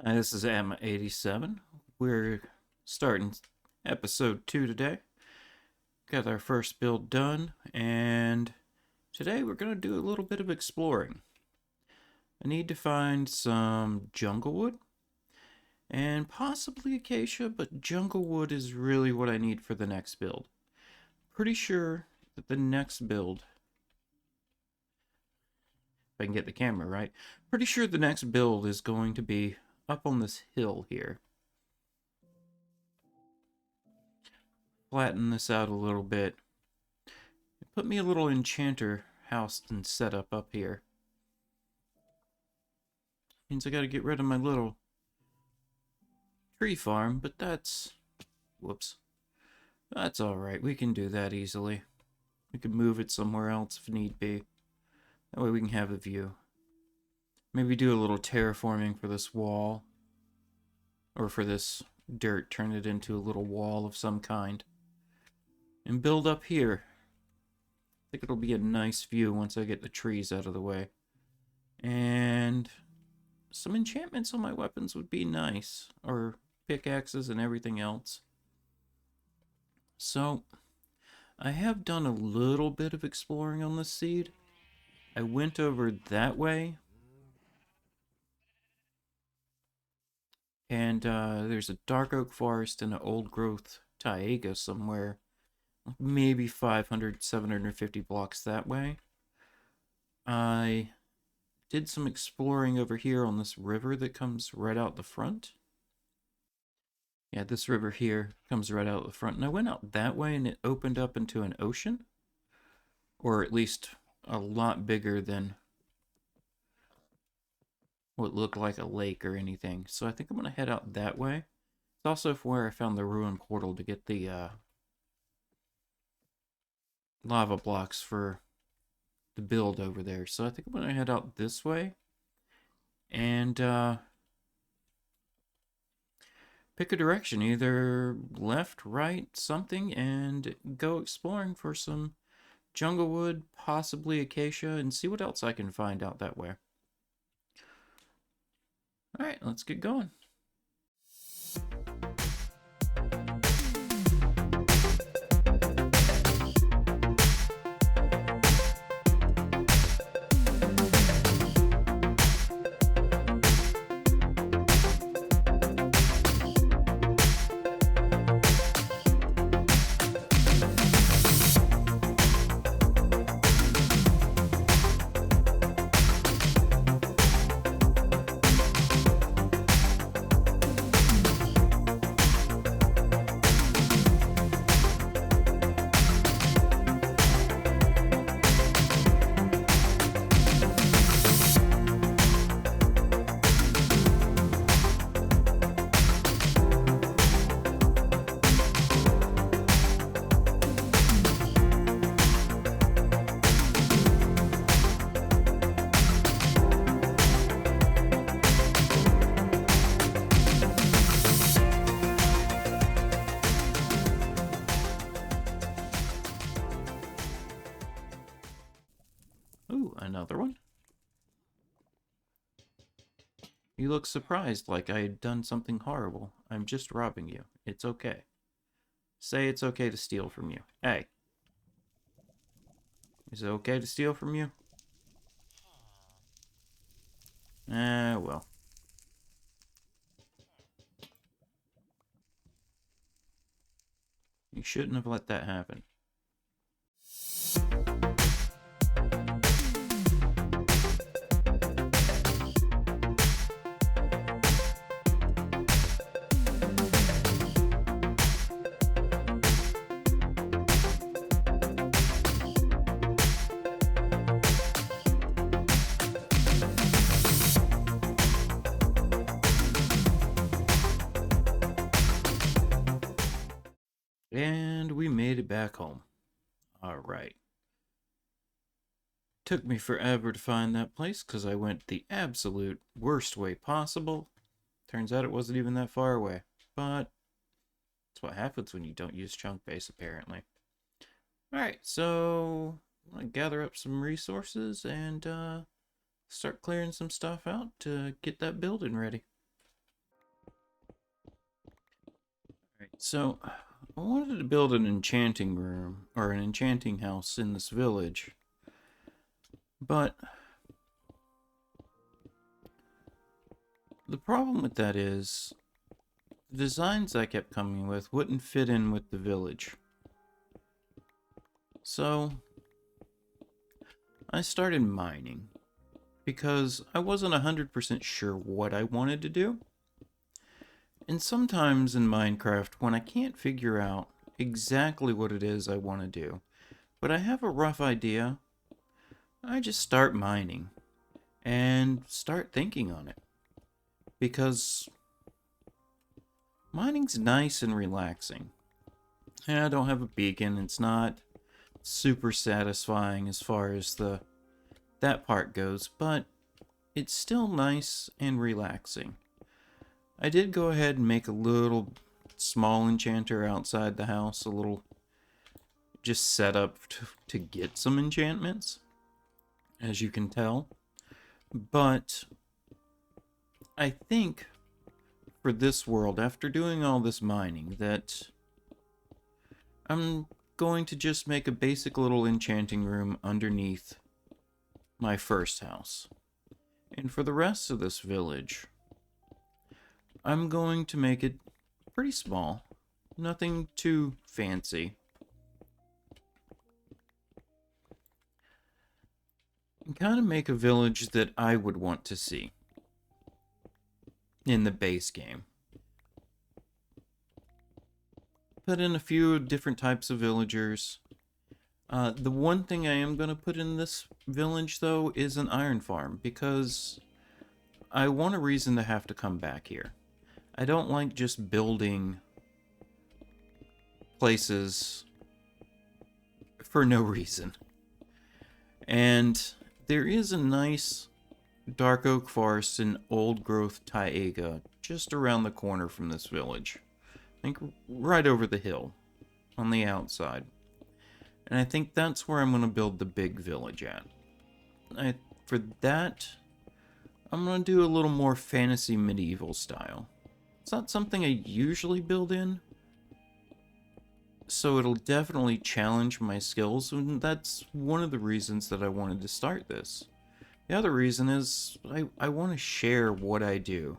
Hi, this is Emma87. We're starting episode 2 today. Got our first build done, and today we're going to do a little bit of exploring. I need to find some jungle wood and possibly acacia, but jungle wood is really what I need for the next build. Pretty sure that the next build, if I can get the camera right, pretty sure the next build is going to be up on this hill here. Flatten this out a little bit. Put me a little enchanter house and setup up here. Means I gotta get rid of my little tree farm, but that's... whoops. That's alright, we can do that easily. We can move it somewhere else if need be. That way we can have a view. Maybe do a little terraforming for this wall. Or for this dirt, turn it into a little wall of some kind. And build up here. I think it'll be a nice view once I get the trees out of the way. And some enchantments on my weapons would be nice. Or pickaxes and everything else. So, I have done a little bit of exploring on this seed. I went over that way. And there's a dark oak forest and an old growth taiga somewhere. Maybe 500, 750 blocks that way. I did some exploring over here on this river that comes right out the front. Yeah, this river here comes right out the front. And I went out that way and it opened up into an ocean. Or at least a lot bigger than what looked like a lake or anything. So I think I'm going to head out that way. It's also where I found the ruined portal to get the lava blocks for the build over there. So I think I'm going to head out this way. And pick a direction, either left, right, something, and go exploring for some jungle wood, possibly acacia, and see what else I can find out that way. Alright, let's get going. Ooh, another one. You look surprised like I had done something horrible. I'm just robbing you. It's okay. Say it's okay to steal from you. Hey. Is it okay to steal from you? Well. You shouldn't have let that happen. And we made it back home. Alright. Took me forever to find that place because I went the absolute worst way possible. Turns out it wasn't even that far away. But that's what happens when you don't use chunk base, apparently. Alright, so I'm going to gather up some resources and start clearing some stuff out to get that building ready. So, I wanted to build an enchanting room, or an enchanting house in this village. But the problem with that is, the designs I kept coming with wouldn't fit in with the village. So, I started mining, because I wasn't 100% sure what I wanted to do. And sometimes in Minecraft, when I can't figure out exactly what it is I want to do, but I have a rough idea, I just start mining and start thinking on it. Because mining's nice and relaxing. I don't have a beacon, it's not super satisfying as far as that part goes, but it's still nice and relaxing. I did go ahead and make a little small enchanter outside the house, a little just set up to get some enchantments, as you can tell. But I think for this world, after doing all this mining, that I'm going to just make a basic little enchanting room underneath my first house. And for the rest of this village, I'm going to make it pretty small. Nothing too fancy. And kind of make a village that I would want to see in the base game. Put in a few different types of villagers. The one thing I am going to put in this village, though, is an iron farm, because I want a reason to have to come back here. I don't like just building places for no reason. And there is a nice dark oak forest and old growth taiga just around the corner from this village. I think right over the hill on the outside. And I think that's where I'm going to build the big village at. For that, I'm going to do a little more fantasy medieval style. It's not something I usually build in, so it'll definitely challenge my skills, and that's one of the reasons that I wanted to start this. The other reason is I want to share what I do.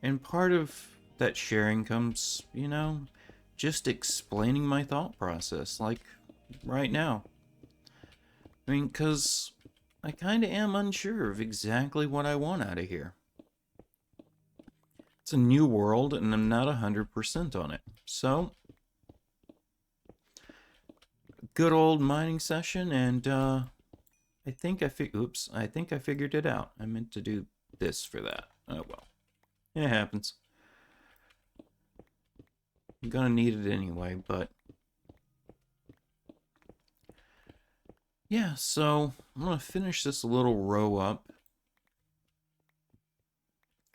And part of that sharing comes, just explaining my thought process, like right now. I mean, because I kind of am unsure of exactly what I want out of here. It's a new world, and I'm not 100% on it. So, good old mining session, and I think I figured it out. I meant to do this for that. Oh well. It happens. I'm gonna need it anyway, but yeah, so I'm gonna finish this little row up.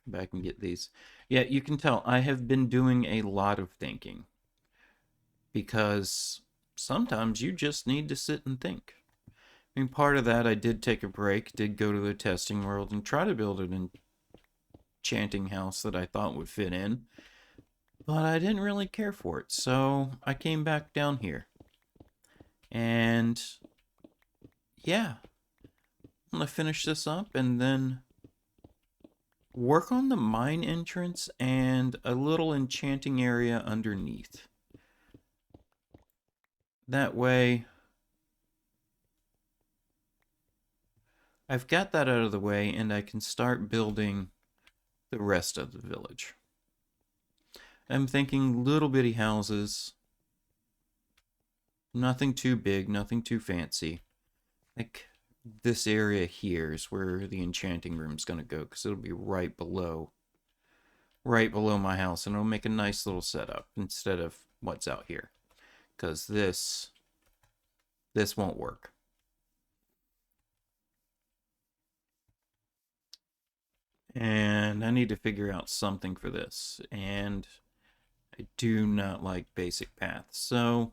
Come back and get these. Yeah, you can tell I have been doing a lot of thinking, because sometimes you just need to sit and think. I mean, part of that, I did take a break, did go to the testing world and try to build an enchanting house that I thought would fit in, but I didn't really care for it, so I came back down here. And yeah, I'm gonna finish this up and then work on the mine entrance and a little enchanting area underneath. That way, I've got that out of the way and I can start building the rest of the village. I'm thinking little bitty houses. Nothing too big, nothing too fancy. Like this area here is where the enchanting room's gonna go, because it'll be right below my house, and it'll make a nice little setup instead of what's out here, because this won't work. And I need to figure out something for this, and I do not like basic paths, so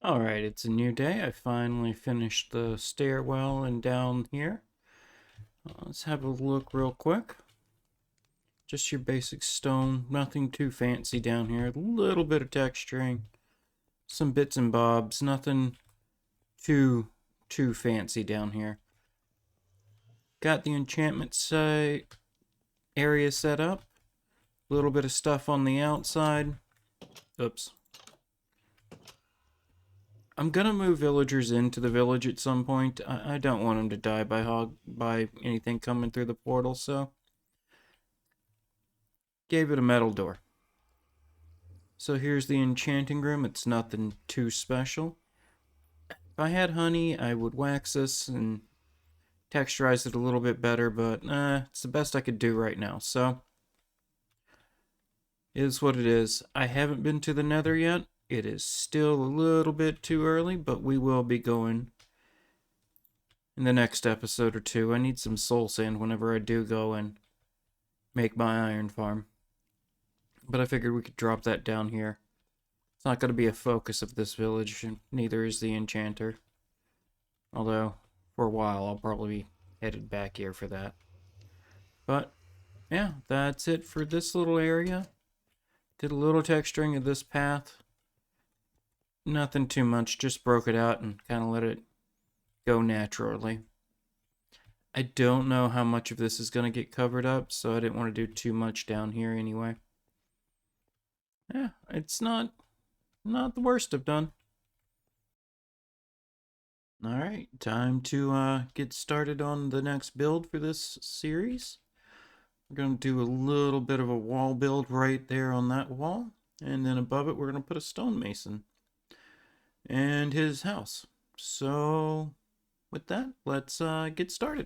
Alright, it's a new day. I finally finished the stairwell and down here. Let's have a look real quick. Just your basic stone, nothing too fancy down here. A little bit of texturing, some bits and bobs, nothing too fancy down here. Got the enchantment site area set up. A little bit of stuff on the outside. Oops. I'm gonna move villagers into the village at some point. I don't want them to die by anything coming through the portal, so gave it a metal door. So here's the enchanting room. It's nothing too special. If I had honey, I would wax this and texturize it a little bit better, but it's the best I could do right now. So it is what it is. I haven't been to the Nether yet. It is still a little bit too early, but we will be going in the next episode or two. I need some soul sand whenever I do go and make my iron farm. But I figured we could drop that down here. It's not going to be a focus of this village, and neither is the enchanter. Although, for a while, I'll probably be headed back here for that. But, yeah, that's it for this little area. Did a little texturing of this path. Nothing too much, just broke it out and kind of let it go naturally. I don't know how much of this is going to get covered up, so I didn't want to do too much down here anyway. Yeah, it's not the worst I've done. Alright, time to get started on the next build for this series. We're going to do a little bit of a wall build right there on that wall. And then above it, we're going to put a stonemason and his house. So, with that, let's get started.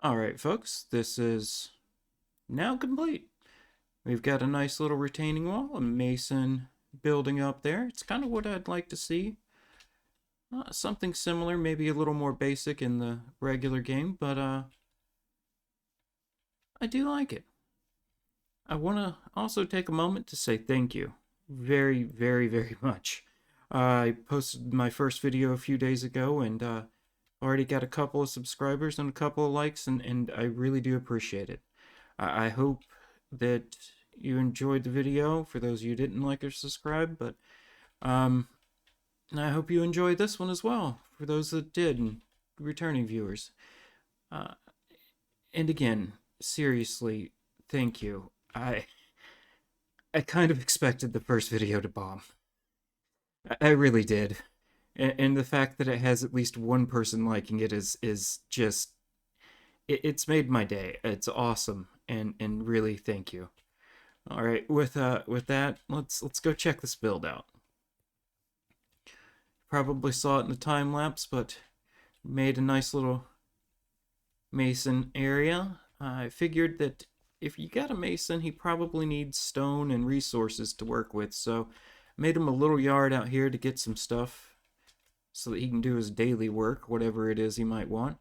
Alright, folks, this is now complete. We've got a nice little retaining wall, a mason building up there. It's kind of what I'd like to see. Something similar, maybe a little more basic in the regular game, but I do like it. I want to also take a moment to say thank you very, very, very much. I posted my first video a few days ago and already got a couple of subscribers and a couple of likes, and I really do appreciate it. I hope that you enjoyed the video, for those of you who didn't like or subscribe, but I hope you enjoyed this one as well, for those that did, and returning viewers. Uh, and again, seriously, thank you. I kind of expected the first video to bomb. I really did. And the fact that it has at least one person liking it is just it's made my day. It's awesome, and really thank you. All right, with that, let's go check this build out. Probably saw it in the time lapse, but made a nice little mason area. I figured that if you got a mason, he probably needs stone and resources to work with, so made him a little yard out here to get some stuff so that he can do his daily work, whatever it is he might want.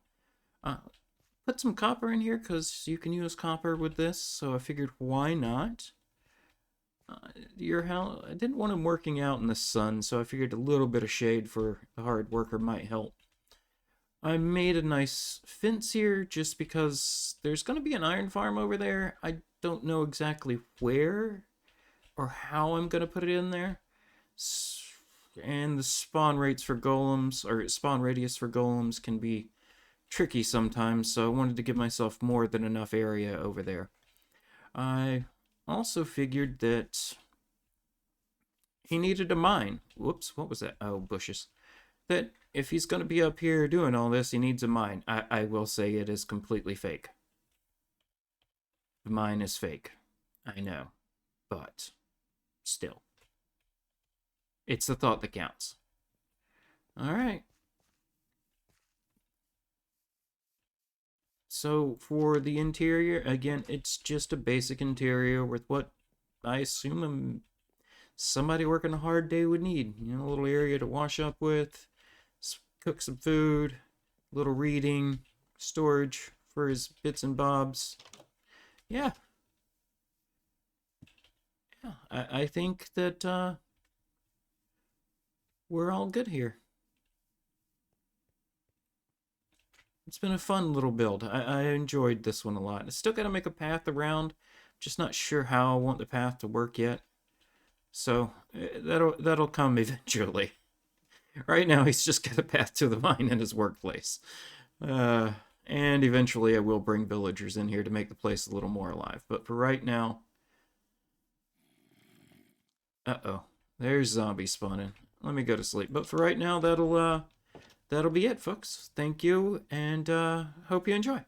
Put some copper in here because you can use copper with this, so I figured why not? Your house, I didn't want him working out in the sun, so I figured a little bit of shade for the hard worker might help. I made a nice fence here just because there's going to be an iron farm over there. I don't know exactly where or how I'm going to put it in there. And the spawn rates for golems, or spawn radius for golems, can be tricky sometimes, so I wanted to give myself more than enough area over there. I also figured that he needed a mine. Whoops, what was that? Oh, bushes. That if he's going to be up here doing all this, he needs a mine. I will say it is completely fake. The mine is fake. I know. But still. It's the thought that counts. Alright. So for the interior, again, it's just a basic interior with what I assume somebody working a hard day would need. You know, a little area to wash up with, cook some food, a little reading, storage for his bits and bobs. Yeah. Yeah, I think that we're all good here. It's been a fun little build. I enjoyed this one a lot. I still got to make a path around. Just not sure how I want the path to work yet. So that'll come eventually. Right now, he's just got a path to the mine in his workplace. And eventually I will bring villagers in here to make the place a little more alive. But for right now... Uh-oh. There's zombies spawning. Let me go to sleep. But for right now, that'll be it, folks. Thank you, and hope you enjoy.